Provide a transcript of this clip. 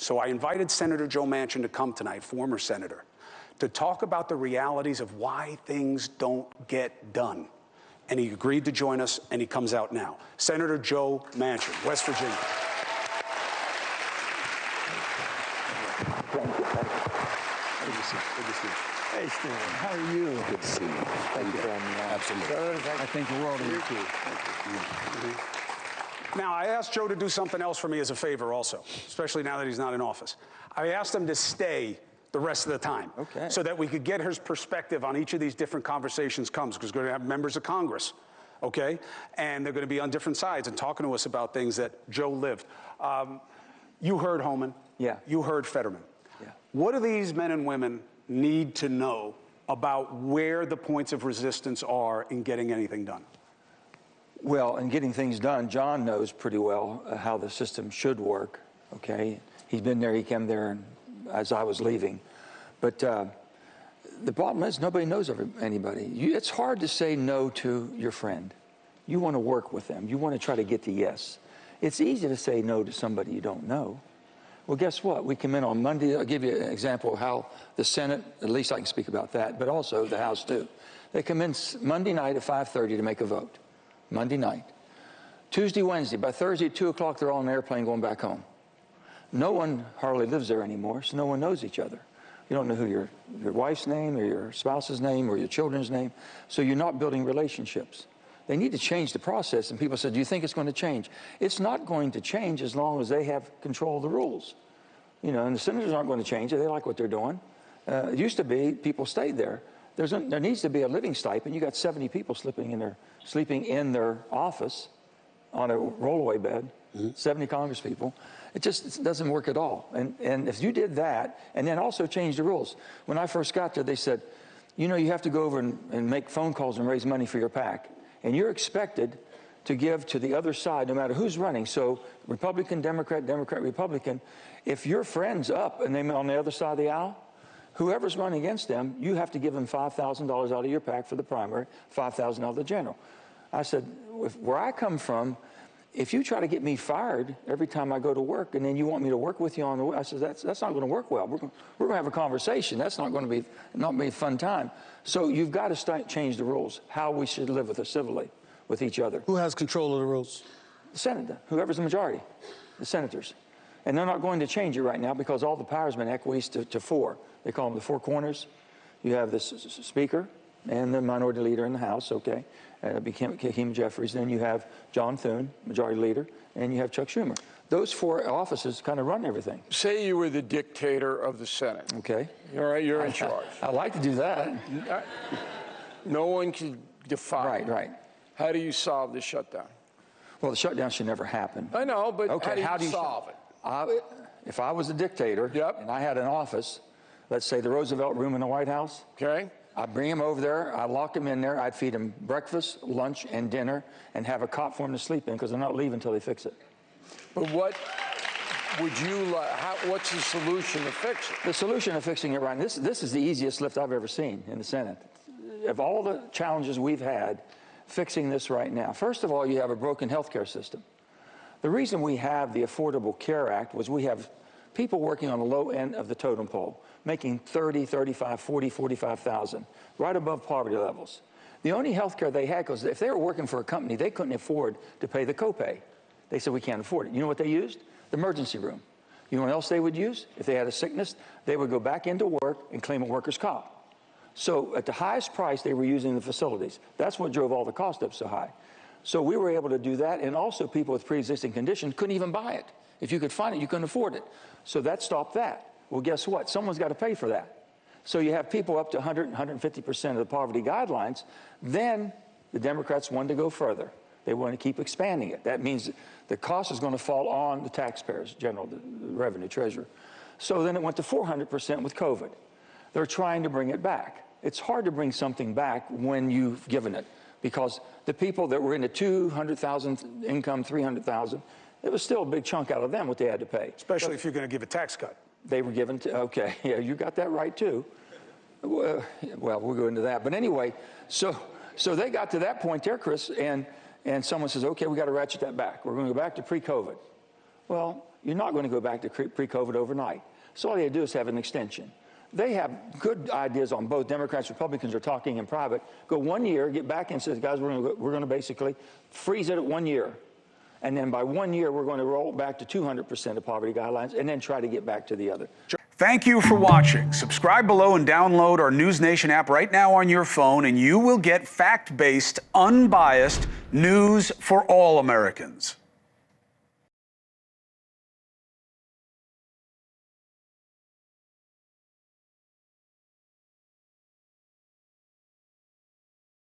So I invited Senator Joe Manchin to come tonight, former senator, to talk about the realities of why things don't get done. And he agreed to join us, and he comes out now. Senator Joe Manchin, West Virginia. Thank you. Good to see you. Good to see you. Hey, Stephen, how are you? Good to see you. Thank you for having me on. Absolutely. I think the world of you, too. Now, I asked Joe to do something else for me as a favor also, especially now that he's not in office. I asked him to stay the rest of the time, so that we could get his perspective on each of these different conversations because we're going to have members of Congress, okay? And they're going to be on different sides and talking to us about things that Joe lived. You heard Homan. Yeah. You heard Fetterman. Yeah. What do these men and women need to know about where the points of resistance are in getting anything done? Well, in getting things done, John knows pretty well how the system should work, okay? He's been there, he came there as I was leaving. But the problem is nobody knows anybody. It's hard to say no to your friend. You want to work with them. You want to try to get the yes. It's easy to say no to somebody you don't know. Well, guess what? We come in on Monday. I'll give you an example of how the Senate, at least I can speak about that, but also the House too. They come in Monday night at 5:30 to make a vote. Monday night. Tuesday, Wednesday. By Thursday at 2 o'clock, they're all on an airplane going back home. No one hardly lives there anymore, so no one knows each other. You don't know who your wife's name or your spouse's name or your children's name, so you're not building relationships. They need to change the process, and people said, do you think it's going to change? It's not going to change as long as they have control of the rules. You know, and the senators aren't going to change it. They like what they're doing. It used to be people stayed there. There needs to be a living stipend. You got 70 people sleeping in their office on a rollaway bed, 70 Congress people. It doesn't work at all. And if you did that, and then also change the rules. When I first got there, they said, you know, you have to go over and make phone calls and raise money for your PAC. And you're expected to give to the other side, no matter who's running. So Republican, Democrat, Democrat, Republican, if your friend's up and they're on the other side of the aisle, whoever's running against them, you have to give them $5,000 out of your PAC for the primary, $5,000 out of the general. I said, where I come from, if you try to get me fired every time I go to work and then you want me to work with you on the way, I said, that's not going to work well. We're going to have a conversation. That's not going to be a fun time. So you've got to change the rules, how we should live with us civilly with each other. Who has control of the rules? The Senate, whoever's the majority, the senators. And they're not going to change it right now because all the power's been equated to four. They call them the four corners. You have the Speaker and the Minority Leader in the House, okay, Hakeem Jeffries. Then you have John Thune, Majority Leader, and you have Chuck Schumer. Those four offices kind of run everything. Say you were the dictator of the Senate. Okay. All right, you're in charge. I like to do that. No one can defy. Right. How do you solve the shutdown? Well, the shutdown should never happen. I know, but okay, how do you solve it? If I was a dictator and I had an office, let's say the Roosevelt Room in the White House, okay, I'd bring him over there, I'd lock him in there, I'd feed him breakfast, lunch, and dinner, and have a cot for him to sleep in because they're not leaving until they fix it. But what would you, what's the solution to fix it? The solution to fixing it right now, this is the easiest lift I've ever seen in the Senate. Of all the challenges we've had, fixing this right now. First of all, you have a broken healthcare system. The reason we have the Affordable Care Act was we have people working on the low end of the totem pole, making 30, 35, 40, 45,000, right above poverty levels. The only health care they had, because if they were working for a company, they couldn't afford to pay the copay. They said, we can't afford it. You know what they used? The emergency room. You know what else they would use? If they had a sickness, they would go back into work and claim a workers' comp. So at the highest price, they were using the facilities. That's what drove all the cost up so high. So we were able to do that, and also people with pre-existing conditions couldn't even buy it. If you could find it, you couldn't afford it. So that stopped that. Well, guess what? Someone's got to pay for that. So you have people up to 100, 150% of the poverty guidelines. Then the Democrats wanted to go further. They want to keep expanding it. That means the cost is going to fall on the taxpayers, the revenue treasurer. So then it went to 400% with COVID. They're trying to bring it back. It's hard to bring something back when you've given it, because the people that were in the 200,000 income, 300,000, it was still a big chunk out of them what they had to pay. Especially if you're going to give a tax cut. They were given to, okay, yeah, you got that right too. Well, we'll go into that. But anyway, so they got to that point there, Chris, and someone says, okay, we got to ratchet that back. We're going to go back to pre-COVID. Well, you're not going to go back to pre-COVID overnight. So all they do is have an extension. They have good ideas on both. Democrats, Republicans are talking in private. Go 1 year, get back and say, guys, we're going to basically freeze it at 1 year. And then by 1 year, we're going to roll back to 200% of poverty guidelines and then try to get back to the other. Thank you for watching. Subscribe below and download our NewsNation app right now on your phone, and you will get fact-based, unbiased news for all Americans.